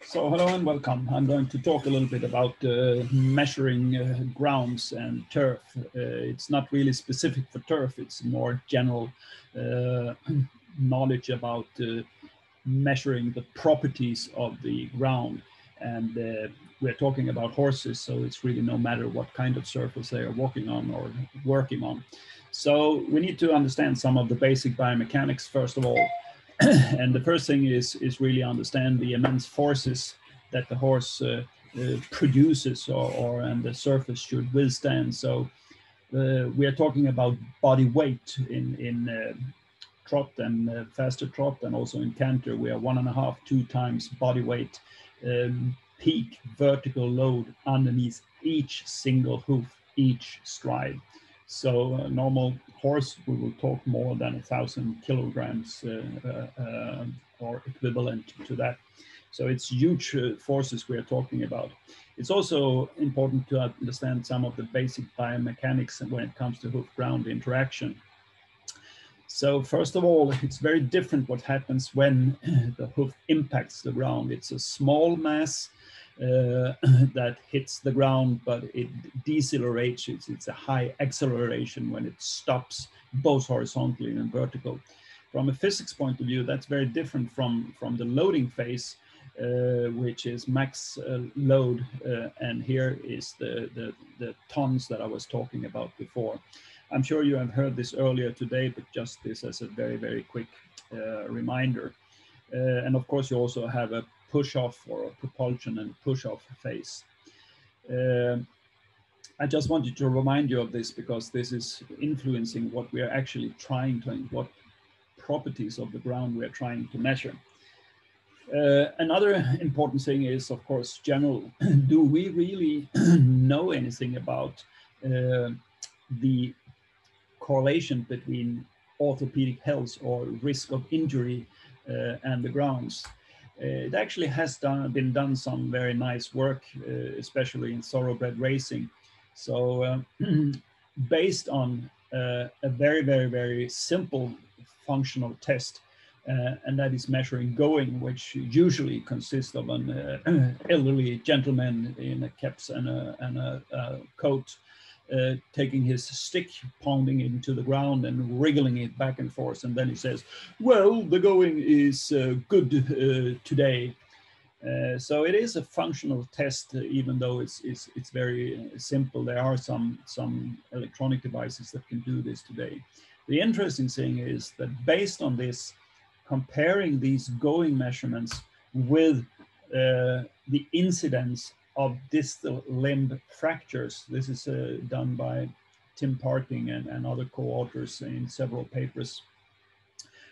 So hello and welcome. I'm going to talk a little bit about measuring grounds and turf. It's not really specific for turf, it's more general uh, knowledge about measuring the properties of the ground. And we're talking about horses, so it's really no matter what kind of surface they are walking on or working on. So we need to understand some of the basic biomechanics first of all. And the first thing is really understand the immense forces that the horse produces or and the surface should withstand. So we are talking about body weight in trot and faster trot, and also in canter we are 1.5, 2 times body weight peak vertical load underneath each single hoof, each stride. So a normal horse, we will talk more than 1,000 kilograms or equivalent to that. So it's huge forces we are talking about. It's also important to understand some of the basic biomechanics when it comes to hoof-ground interaction. So first of all, it's very different what happens when the hoof impacts the ground. It's a small mass that hits the ground, but it decelerates. It's a high acceleration when it stops both horizontally and vertical. From a physics point of view, that's very different from the loading phase, which is max load, and here is the tons that I was talking about before. I'm sure you have heard this earlier today, but just this as a very, very quick reminder. And of course, you also have a push-off or a propulsion and push-off phase. I just wanted to remind you of this because this is influencing what we are actually trying to, what properties of the ground we are trying to measure. Another important thing is, of course, general. Do we really know anything about the correlation between orthopedic health or risk of injury and the grounds? It actually has been done some very nice work, especially in thoroughbred racing. So based on a very, very, very simple functional test, and that is measuring going, which usually consists of an elderly gentleman in a caps and a coat, taking his stick, pounding it into the ground and wriggling it back and forth. And then he says, well, the going is good today. So it is a functional test, even though it's very simple. There are some electronic devices that can do this today. The interesting thing is that based on this, comparing these going measurements with the incidence of distal limb fractures. This is done by Tim Parting and other co-authors in several papers.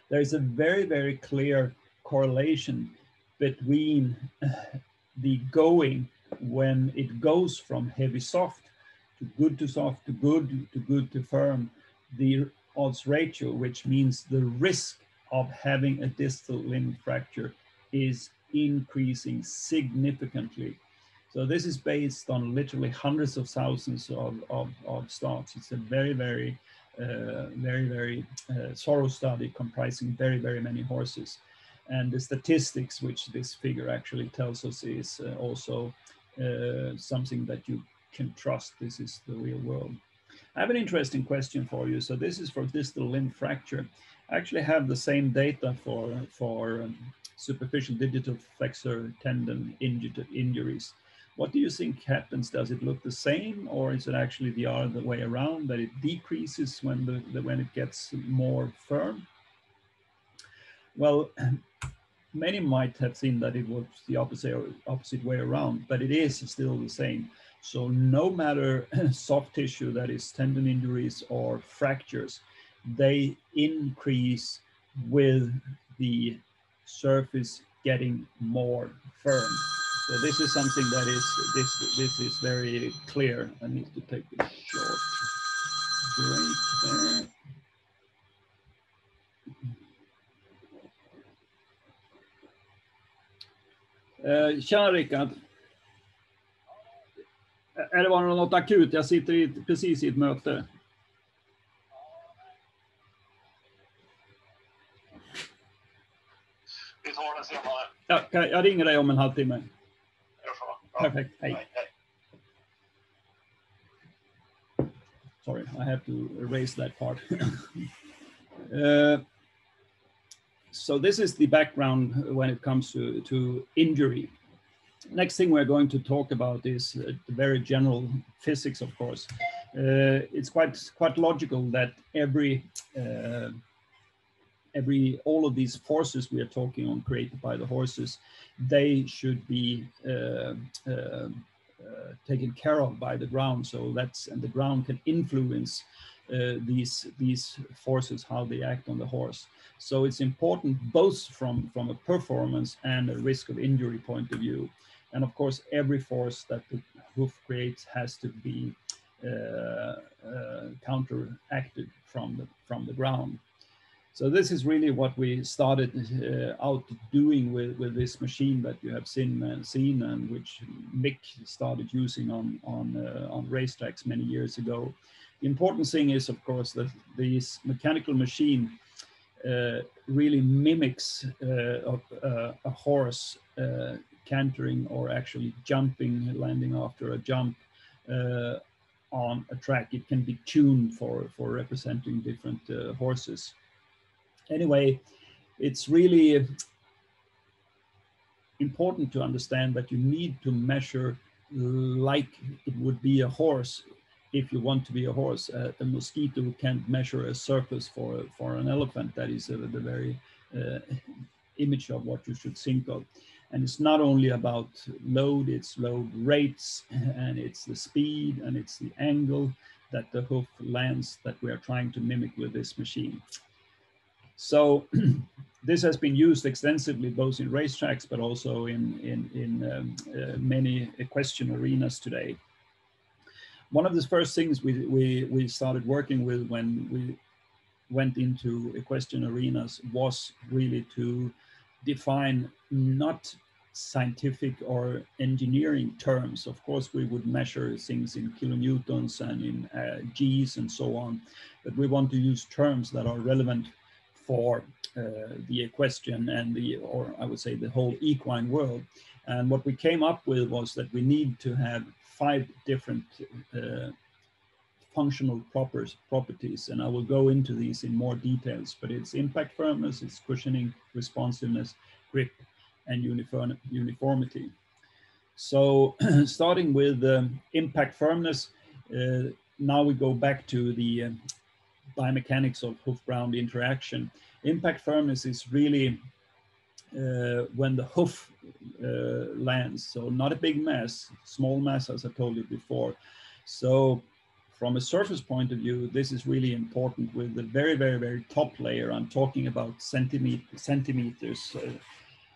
There is a very, very clear correlation between the going when it goes from heavy soft to soft to good to firm, the odds ratio, which means the risk of having a distal limb fracture is increasing significantly. So this is based on literally hundreds of thousands of starts. It's a very, very, very thorough study comprising very, very many horses. And the statistics which this figure actually tells us is also something that you can trust. This is the real world. I have an interesting question for you. So this is for distal limb fracture. I actually have the same data for superficial digital flexor tendon injuries. What do you think happens? Does it look the same, or is it actually the other way around, that it decreases when when it gets more firm? Well, many might have seen that it was the opposite way around, but it is still the same. So no matter soft tissue, that is tendon injuries or fractures, they increase with the surface getting more firm. So this is something that this is very clear. I need to take a short break there. Tjena Rickard. Det var något akut? Jag sitter precis i ett möte. Vi tar Ja, jag ringer dig om en halvtimme. Gör så. Ja. Perfekt, hej. Hej, hej. Sorry, I have to erase that part. So this is the background when it comes to injury. Next thing we're going to talk about is the very general physics, of course. It's quite logical that all of these forces we are talking on created by the horses, they should be taken care of by the ground. So and the ground can influence these forces, how they act on the horse. So it's important both from a performance and a risk of injury point of view. And of course, every force that the hoof creates has to be counteracted from the ground. So this is really what we started out doing with this machine that you have seen and which Mick started using on racetracks many years ago. The important thing is, of course, that this mechanical machine really mimics a horse cantering or actually jumping, landing after a jump on a track. It can be tuned for representing different horses. Anyway, it's really important to understand that you need to measure like it would be a horse if you want to be a horse. A mosquito can't measure a surface for an elephant. That is the very image of what you should think of. And it's not only about load, it's load rates, and it's the speed, and it's the angle that the hoof lands that we are trying to mimic with this machine. So this has been used extensively both in racetracks, but also in many equestrian arenas today. One of the first things we started working with when we went into equestrian arenas was really to define not scientific or engineering terms. Of course, we would measure things in kilonewtons and in Gs and so on, but we want to use terms that are relevant for the equestrian and or I would say the whole equine world. And what we came up with was that we need to have 5 different functional properties, and I will go into these in more details, but it's impact firmness, it's cushioning, responsiveness, grip, and uniformity. So starting with impact firmness, now we go back to the biomechanics of hoof-ground interaction. Impact firmness is really when the hoof lands, so not a big mass, small mass, as I told you before. So from a surface point of view, this is really important with the very, very, very top layer. I'm talking about centimeters.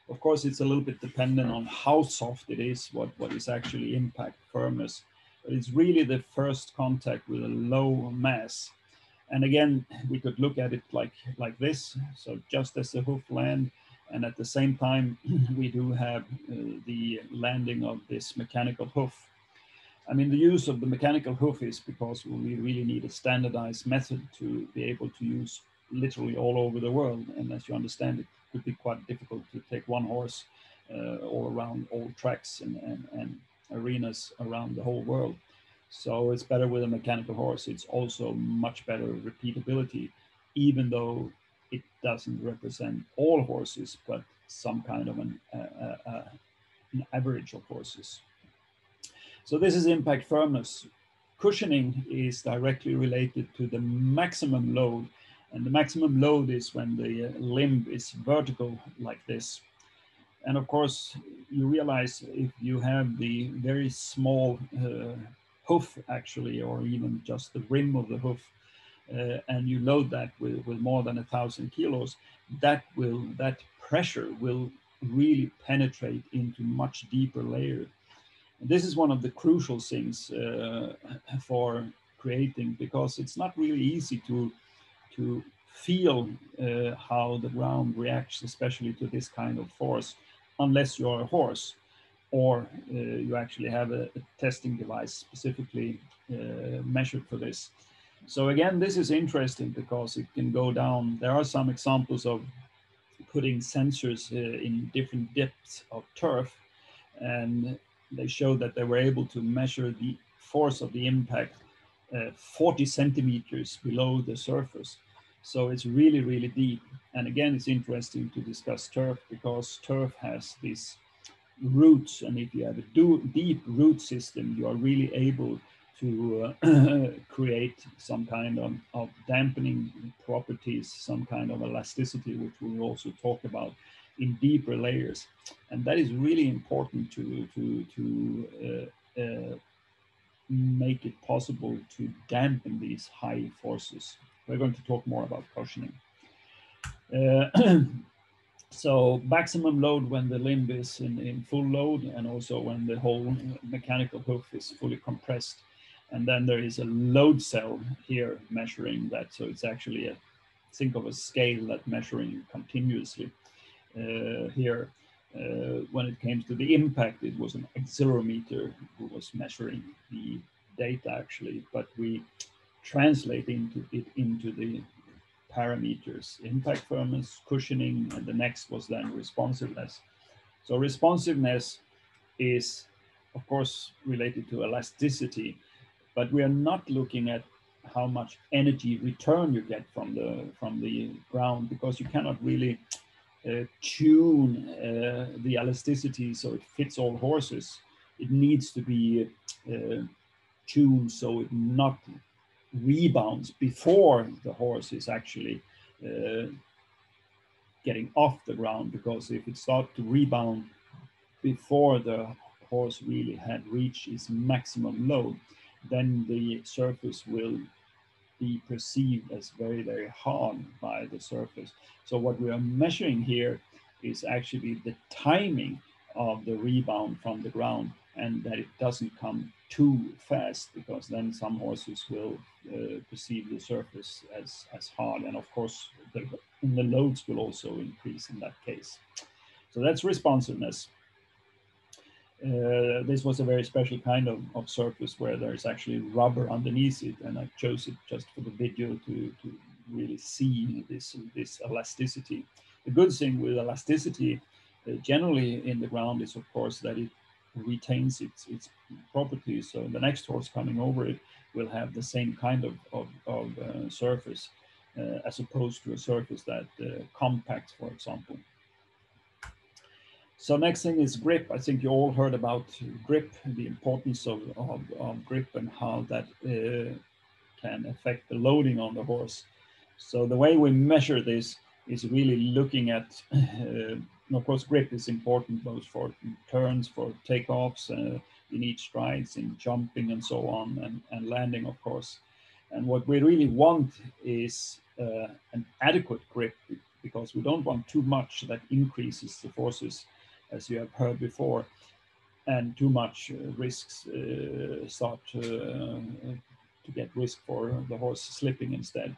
Of course, it's a little bit dependent on how soft it is, what is actually impact firmness. But it's really the first contact with a low mass. And again, we could look at it like this. So just as the hoof land, and at the same time, we do have the landing of this mechanical hoof. I mean, the use of the mechanical hoof is because we really need a standardized method to be able to use literally all over the world. And as you understand, it could be quite difficult to take one horse all around all tracks and arenas around the whole world. So it's better with a mechanical horse. It's also much better repeatability, even though it doesn't represent all horses, but some kind of an average of horses. So this is impact firmness. Cushioning is directly related to the maximum load. And the maximum load is when the limb is vertical like this. And of course, you realize if you have the very small hoof actually, or even just the rim of the hoof, and you load that with more than 1,000 kilos, that pressure will really penetrate into much deeper layer. And this is one of the crucial things for creating, because it's not really easy to feel how the ground reacts, especially to this kind of force, unless you're a horse or you actually have a testing device specifically measured for this. So again, this is interesting because it can go down. There are some examples of putting sensors in different depths of turf, and they showed that they were able to measure the force of the impact 40 centimeters below the surface. So it's really, really deep. And again, it's interesting to discuss turf because turf has these roots, and if you have a deep root system, you are really able to create some kind of dampening properties, some kind of elasticity, which we will also talk about in deeper layers. And that is really important to make it possible to dampen these high forces. We're going to talk more about cushioning. So maximum load when the limb is in full load, and also when the whole mechanical hoof is fully compressed. And then there is a load cell here measuring that. So it's actually think of a scale that measuring continuously here. When it came to the impact, it was an accelerometer who was measuring the data actually, but we translate it into the parameters: impact firmness, cushioning, and the next was then responsiveness. So responsiveness is, of course, related to elasticity, but we are not looking at how much energy return you get from the ground, because you cannot really tune the elasticity so it fits all horses. It needs to be tuned so it not rebounds before the horse is actually getting off the ground, because if it starts to rebound before the horse really had reached its maximum load, then the surface will be perceived as very, very hard by the surface. So what we are measuring here is actually the timing of the rebound from the ground, and that it doesn't come too fast, because then some horses will perceive the surface as hard. And of course, the loads will also increase in that case. So that's responsiveness. This was a very special kind of surface where there's actually rubber underneath it, and I chose it just for the video to really see this elasticity. The good thing with elasticity generally in the ground is, of course, that it retains its properties. So the next horse coming over it will have the same kind of surface as opposed to a surface that compacts, for example. So next thing is grip. I think you all heard about grip, the importance of grip and how that can affect the loading on the horse. So the way we measure this is really looking at, of course, grip is important both for turns, for takeoffs, in each strides, in jumping and so on, and landing, of course. And what we really want is an adequate grip, because we don't want too much that increases the forces, as you have heard before, and too much risks start to get risk for the horse slipping instead.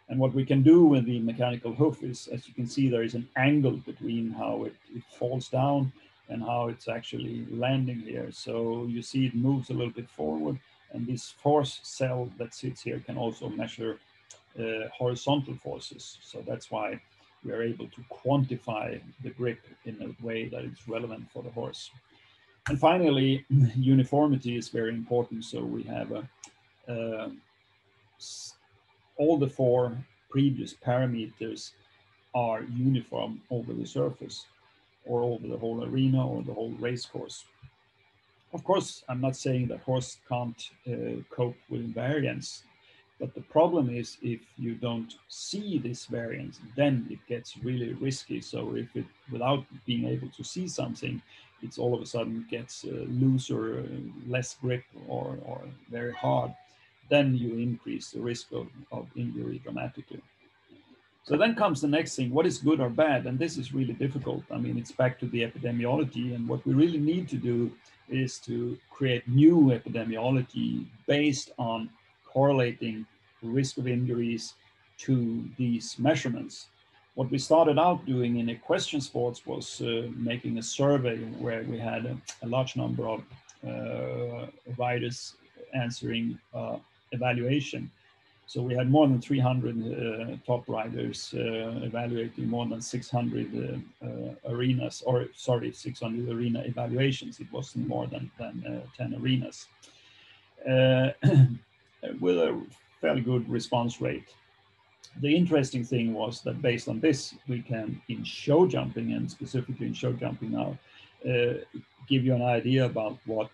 And what we can do with the mechanical hoof is, as you can see, there is an angle between how it falls down and how it's actually landing here. So you see it moves a little bit forward, and this force cell that sits here can also measure horizontal forces. So that's why we are able to quantify the grip in a way that is relevant for the horse. And finally, uniformity is very important. So we have all the four previous parameters are uniform over the surface, or over the whole arena, or the whole race course. Of course, I'm not saying that horse can't cope with variance, but the problem is if you don't see this variance, then it gets really risky. So if it, without being able to see something, it's all of a sudden gets looser, less grip, or very hard, then you increase the risk of injury dramatically. So then comes the next thing: what is good or bad? And this is really difficult. I mean, it's back to the epidemiology, and what we really need to do is to create new epidemiology based on correlating risk of injuries to these measurements. What we started out doing in equestrian sports was making a survey where we had a large number of riders answering evaluation. So we had more than 300 top riders evaluating more than 600 arenas, or sorry, 600 arena evaluations. It wasn't more than 10 arenas, with a fairly good response rate. The interesting thing was that based on this, we can, in show jumping, and specifically in show jumping now, give you an idea about what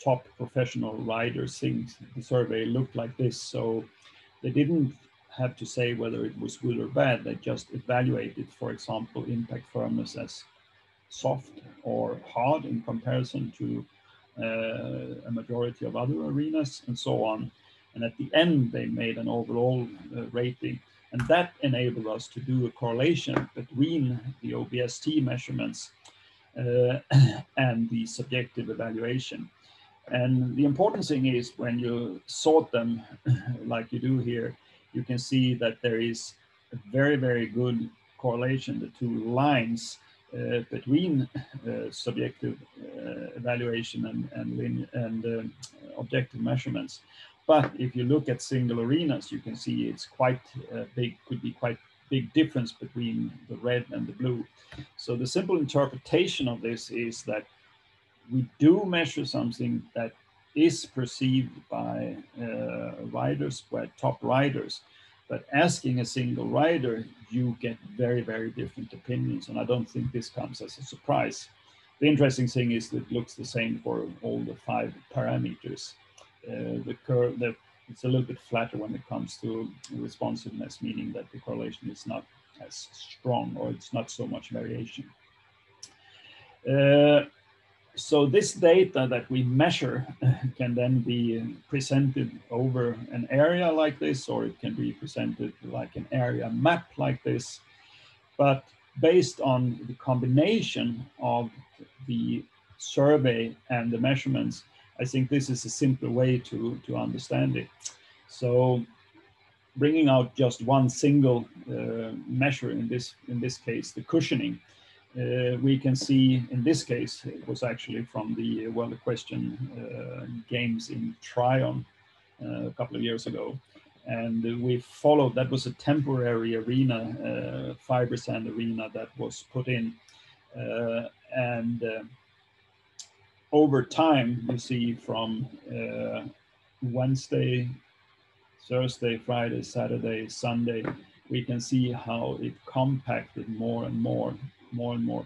top professional riders think the survey looked like this. So they didn't have to say whether it was good or bad. They just evaluated, for example, impact firmness as soft or hard in comparison to a majority of other arenas and so on. And at the end, they made an overall rating. And that enabled us to do a correlation between the OBST measurements and the subjective evaluation. And the important thing is when you sort them like you do here, you can see that there is a very, very good correlation, the two lines between subjective evaluation and objective measurements. But if you look at single arenas, you can see it's quite big, could be quite big difference between the red and the blue. So the simple interpretation of this is that we do measure something that is perceived by riders, by top riders, but asking a single rider, you get very, very different opinions. And I don't think this comes as a surprise. The interesting thing is that it looks the same for all the 5 parameters. The curve, it's a little bit flatter when it comes to responsiveness, meaning that the correlation is not as strong, or it's not so much variation. So this data that we measure can then be presented over an area like this, or it can be presented like an area map like this. But based on the combination of the survey and the measurements, I think this is a simpler way to understand it. So bringing out just one single measure in this case, the cushioning, we can see in this case, it was actually from the World Equestrian Games in Tryon a couple of years ago. And we followed, that was a temporary arena, fiber sand arena that was put in. Over time, you see from Wednesday, Thursday, Friday, Saturday, Sunday, we can see how it compacted more and more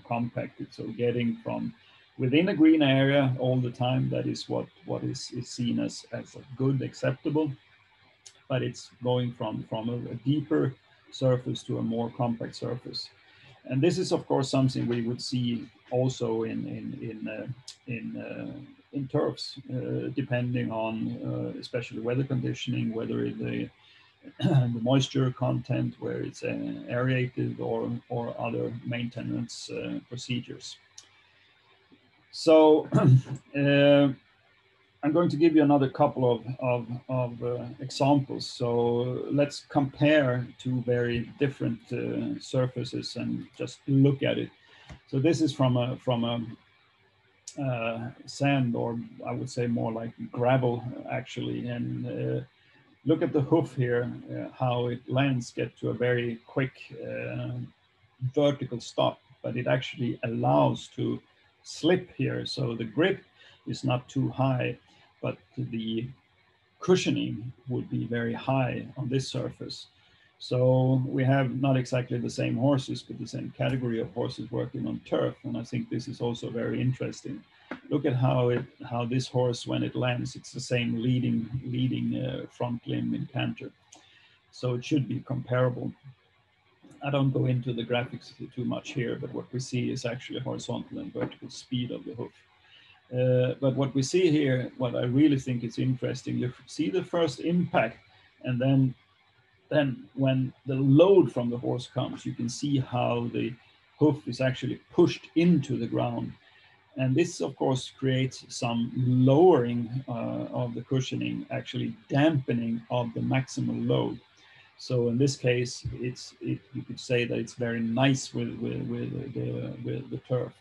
compacted. So getting from within a green area all the time, that is what is seen as a good, acceptable, but it's going from a deeper surface to a more compact surface. And this is, of course, something we would see also in turfs, depending on especially weather conditioning, whether the moisture content, where it's aerated, or other maintenance procedures. So I'm going to give you another couple of examples. So let's compare 2 very different surfaces and just look at it. So this is from a sand, or I would say more like gravel actually, and look at the hoof here, how it lands, get to a very quick vertical stop, but it actually allows to slip here. So the grip is not too high, but the cushioning would be very high on this surface. So we have not exactly the same horses, but the same category of horses working on turf. And I think this is also very interesting. Look at how this horse, when it lands, it's the same leading front limb in canter. So it should be comparable. I don't go into the graphics too much here, but what we see is actually horizontal and vertical speed of the hoof. But what we see here, what I really think is interesting, you see the first impact, and then when the load from the horse comes, you can see how the hoof is actually pushed into the ground. And this, of course, creates some lowering of the cushioning, actually dampening of the maximal load. So in this case, you could say that it's very nice with the turf.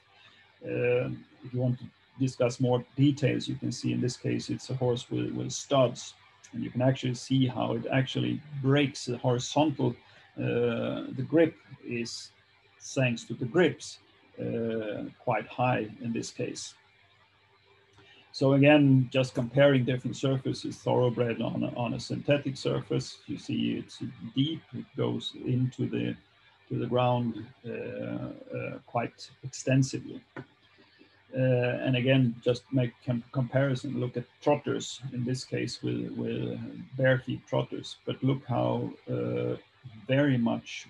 If you want to discuss more details, you can see in this case it's a horse with studs, And you can actually see how it actually breaks the horizontal. The grip is, thanks to the grips, quite high in this case. So again, just comparing different surfaces, thoroughbred on a synthetic surface, you see it's deep, it goes into the ground quite extensively. And again, just make comparison, look at trotters, in this case with bare feet trotters, but look how very much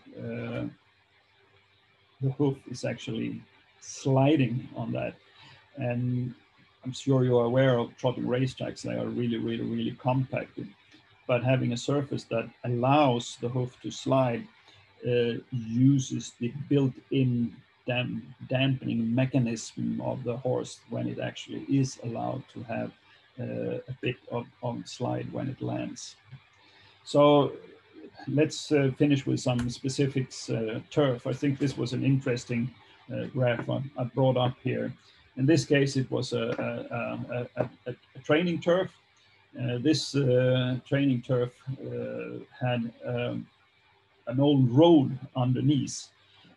the hoof is actually sliding on that. And I'm sure you're aware of trotting racetracks. They are really compacted, but having a surface that allows the hoof to slide uses the built-in dampening mechanism of the horse when it actually is allowed to have a bit of slide when it lands. So let's finish with some specifics. Turf. I think this was an interesting graph I brought up here. In this case, it was a training turf. This training turf had an old road underneath.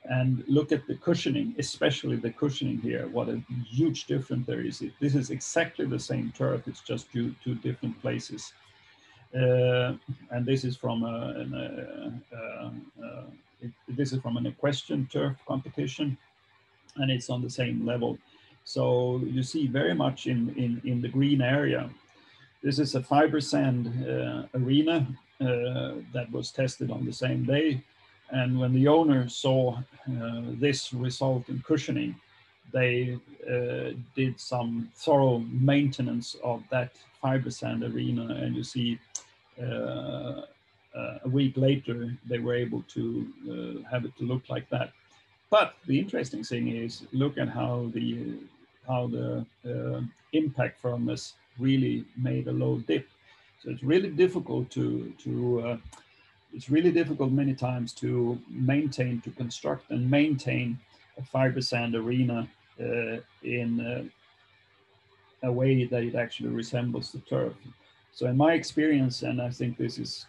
And look at the cushioning, especially the cushioning here, what a huge difference there is. This is exactly the same turf, it's just two different places. And this is from an equestrian turf competition, and it's on the same level. So you see very much in the green area. This is a fiber sand arena that was tested on the same day. And when the owner saw this result in cushioning, they did some thorough maintenance of that fiber sand arena. And you see a week later, they were able to have it to look like that. But the interesting thing is, look at how the impact firmness really made a low dip. So it's really difficult it's really difficult many times to construct and maintain a fiber sand arena in a way that it actually resembles the turf. So in my experience, and I think this is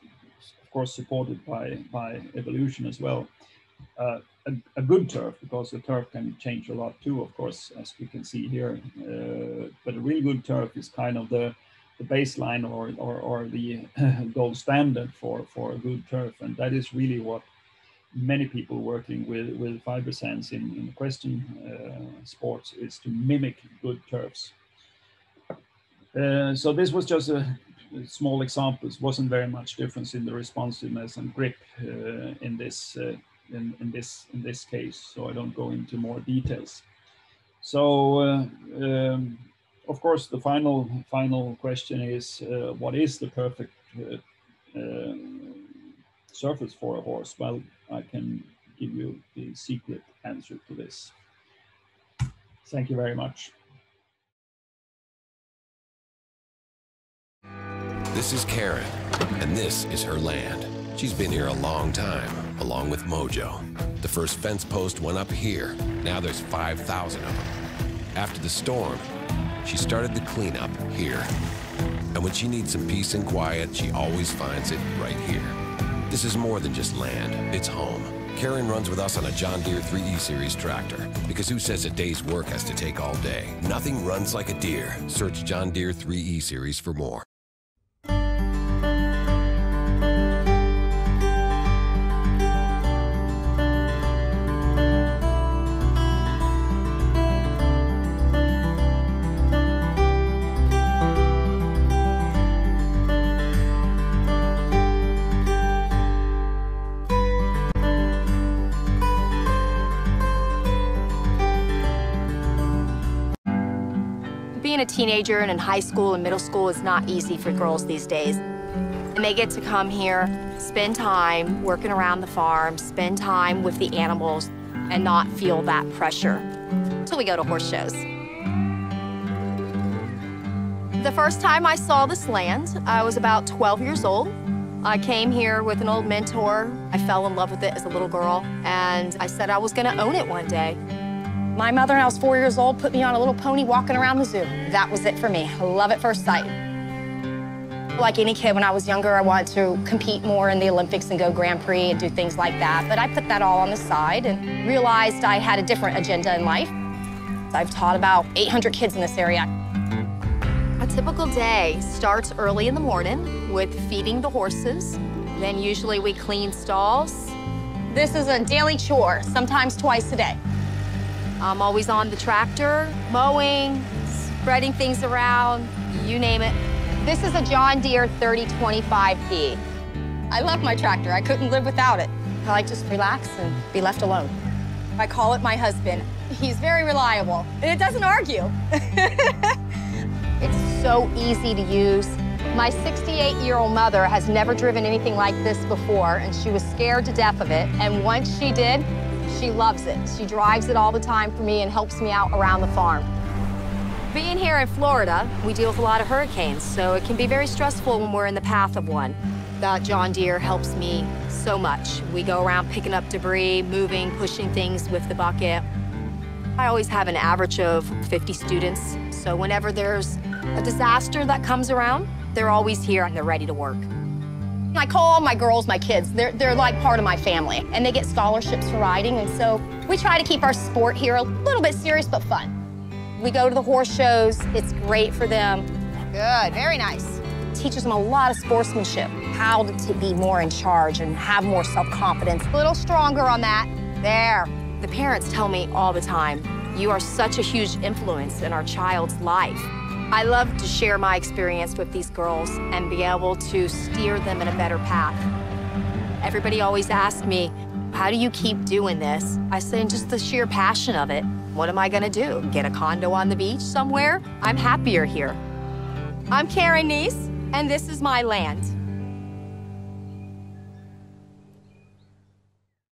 of course supported by evolution as well, a good turf, because the turf can change a lot too, of course, as we can see here. But a really good turf is kind of the baseline or the gold standard for a good turf, and that is really what many people working with fiber sands in equestrian sports is to mimic good turfs. So this was just a small example. It wasn't very much difference in the responsiveness and grip in this case, so I don't go into more details. So of course, the final question is, what is the perfect surface for a horse? Well, I can give you the secret answer to this. Thank you very much. This is Karen, and this is her land. She's been here a long time, along with Mojo. The first fence post went up here. Now there's 5,000 of them. After the storm, she started the cleanup here. And when she needs some peace and quiet, she always finds it right here. This is more than just land, it's home. Karen runs with us on a John Deere 3E Series tractor, because who says a day's work has to take all day? Nothing runs like a Deere. Search John Deere 3E Series for more. Being a teenager and in high school and middle school is not easy for girls these days. And they get to come here, spend time working around the farm, spend time with the animals, and not feel that pressure until we go to horse shows. The first time I saw this land, I was about 12 years old. I came here with an old mentor. I fell in love with it as a little girl, and I said I was gonna own it one day. My mother, when I was 4 years old, put me on a little pony walking around the zoo. That was it for me. Love at first sight. Like any kid, when I was younger, I wanted to compete more in the Olympics and go Grand Prix and do things like that. But I put that all on the side and realized I had a different agenda in life. I've taught about 800 kids in this area. A typical day starts early in the morning with feeding the horses. Then usually we clean stalls. This is a daily chore, sometimes twice a day. I'm always on the tractor, mowing, spreading things around, you name it. This is a John Deere 3025P. I love my tractor. I couldn't live without it. I like to just relax and be left alone. I call it my husband. He's very reliable, and it doesn't argue. It's so easy to use. My 68-year-old mother has never driven anything like this before, and she was scared to death of it. And once she did, she loves it. She drives it all the time for me and helps me out around the farm. Being here in Florida, we deal with a lot of hurricanes, so it can be very stressful when we're in the path of one. That John Deere helps me so much. We go around picking up debris, moving, pushing things with the bucket. I always have an average of 50 students, so whenever there's a disaster that comes around, they're always here and they're ready to work. I call all my girls my kids. They're like part of my family, and they get scholarships for riding, and so we try to keep our sport here a little bit serious but fun. We go to the horse shows. It's great for them. Good, very nice. Teaches them a lot of sportsmanship, how to be more in charge and have more self-confidence. A little stronger on that. There. The parents tell me all the time, you are such a huge influence in our child's life. I love to share my experience with these girls and be able to steer them in a better path. Everybody always asks me, how do you keep doing this? I say, just the sheer passion of it. What am I gonna do? Get a condo on the beach somewhere? I'm happier here. I'm Karen Neese, and this is my land.